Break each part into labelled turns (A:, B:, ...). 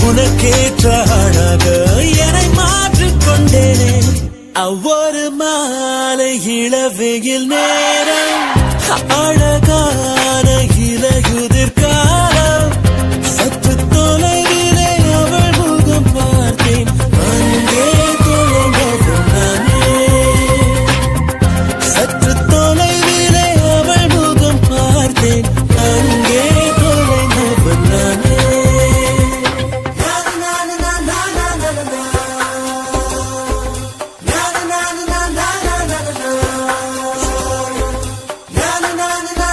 A: உனக்கேற்ற அழக என்னை மாற்றிக்கொண்டேனே. அவ்வொரு மாலை இளவெயில் நேரம், அழகான இலையுதிர் காலம், சற்று தொலைவிலே அவள் முகம் பார்த்தேன், அங்கே தொலைந்தவன் நானே. சற்று தொலைவிலே அவள் முகம் பார்த்தேன், அங்கே தொலைந்தவன் நானே.
B: Na na na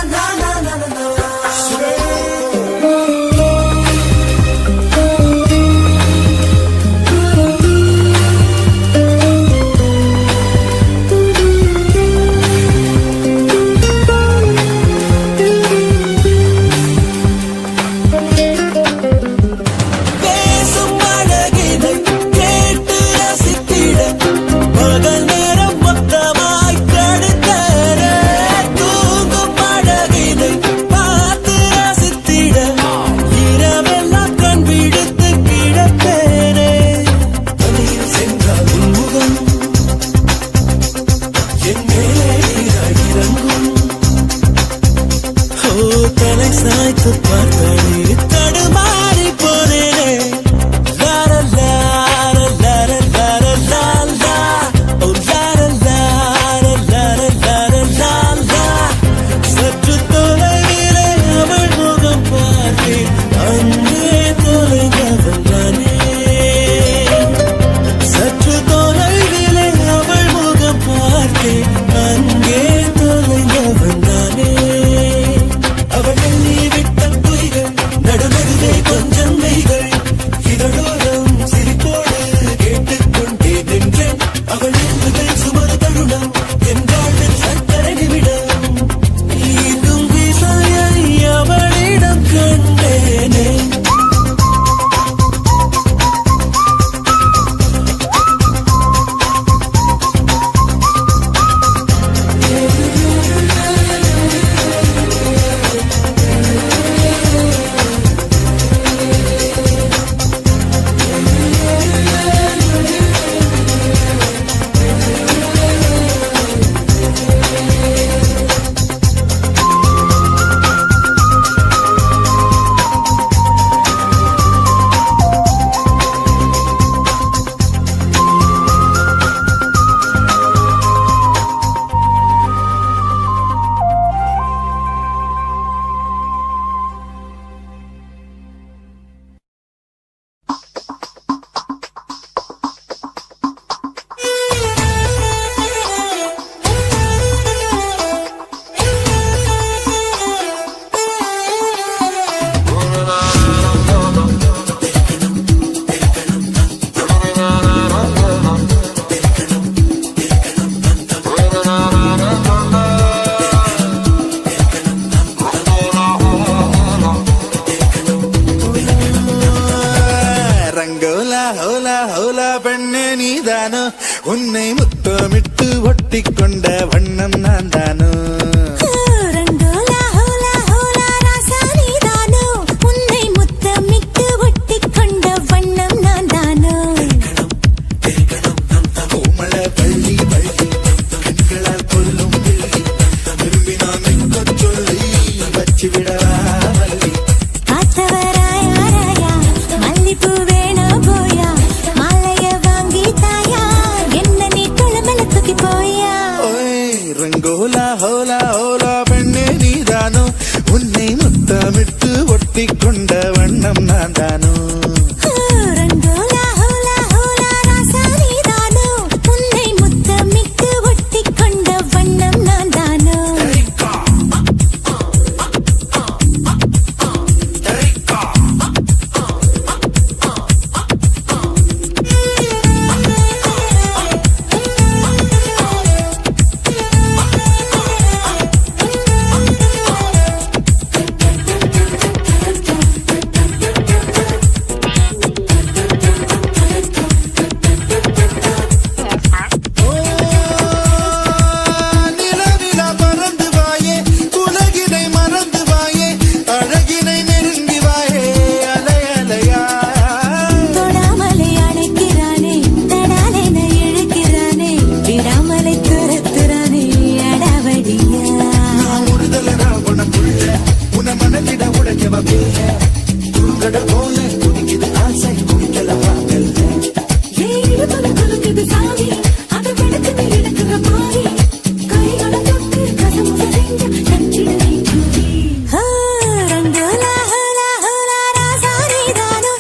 A: உன்னை முத்தமிட்டு ஒட்டி கொண்ட வண்ணம் நான் தானோ
B: ரங்கோலா ஹோலா ஹோலா ராசா நீதானோ உன்னை முத்தமிட்டு ஒட்டிக் கொண்ட வண்ணம் நான் தானோ
A: கோமள பள்ளி பள்ளி பெண்களால் கொல்லும் பிள்ளை விரும்பி நான் மிக்க சொல்லி வச்சு விடவா வள்ளி
B: காத்தவராயா மல்லிப்பூ வேணா போயா மாலைய வாங்கி தாயா என்ன நீ குளமல தூக்கி போயா
A: ஓய் ரங்கோலா ஹோலா ஹோலா பெண்ணே நீதானோ உன்னை முத்தமிட்டு ஒட்டி கொண்ட வண்ணம் நான் தானோ
B: ரங்கோலா ஹோலா ஹோலா ராசா நீதானோ உன்னை முத்தமிட்டு ஒட்டிக் கொண்ட வண்ணம் நான் தானோ
A: நிலவில பறந்து வாயே உலகினை மறந்து வாயே அழகினை நெருங்கி வாயே அலை அலையா
B: தொடாமலை அணைக்கிறானே தடாலென இழுக்கிறானே விடாமலை துரத்துறானே அடாவடியா
A: நான் ஒருதலடா உனக்குள்ள உன மனதிட உடைக்கவ பிள்ளை துருங்கட போல குதிக்குது ஆசை குடிக்கல வாங்கல்ல
B: ஏழுபது குலுக்குது சாமி அது வெடுக்குது எடுக்கிற மாறி கைகளை தொட்டு கதம் செஞ்ச கஞ்சிடனை கூடி ரங்கோலா ஹோலா ஹோலா ராசா நீதானோ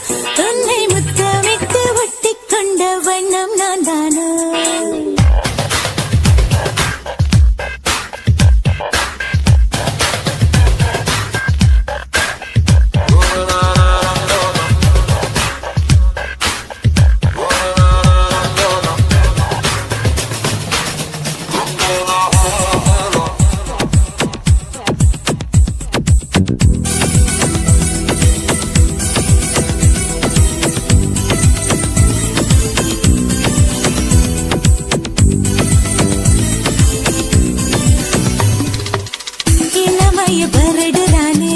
B: உன்னை முத்தமிட்டு ஒட்டிக் கொண்ட வண்ணம் நான் தானோ இளமைய பரடுறானே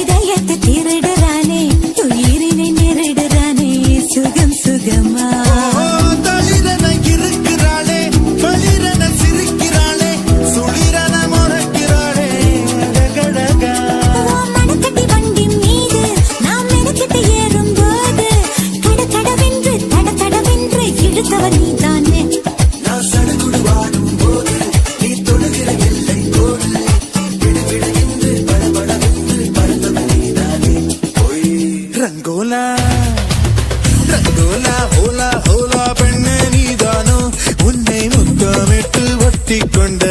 B: இதயத்தை திருடுறானே உயிரினை நெருடுறானே சுகம் சுகமா
A: தளிரன இருக்கிறாளே பளிரன சிரிக்கிறாளே சுளிரன முறைக்கிறாளே அழகழகா
B: மனக்கட்டி வண்டி மீது நாம் மெனக்கிட்டு ஏறும்போது கடகடவென்று தடதடவென்று இழுத்தவர் நீதானே
A: நான் சடுகுடு வாடும் போது நீ தொடுகிற எல்லை கோடு விடுவிடு என்று படபடவென்று பறந்தவன் நீதானே ஓய் ரங்கோலா ரங்கோலா ஹோலா ஹோலா பெண்ணே நீதானோ உன்னை முத்தமிட்டு ஒட்டி கொண்ட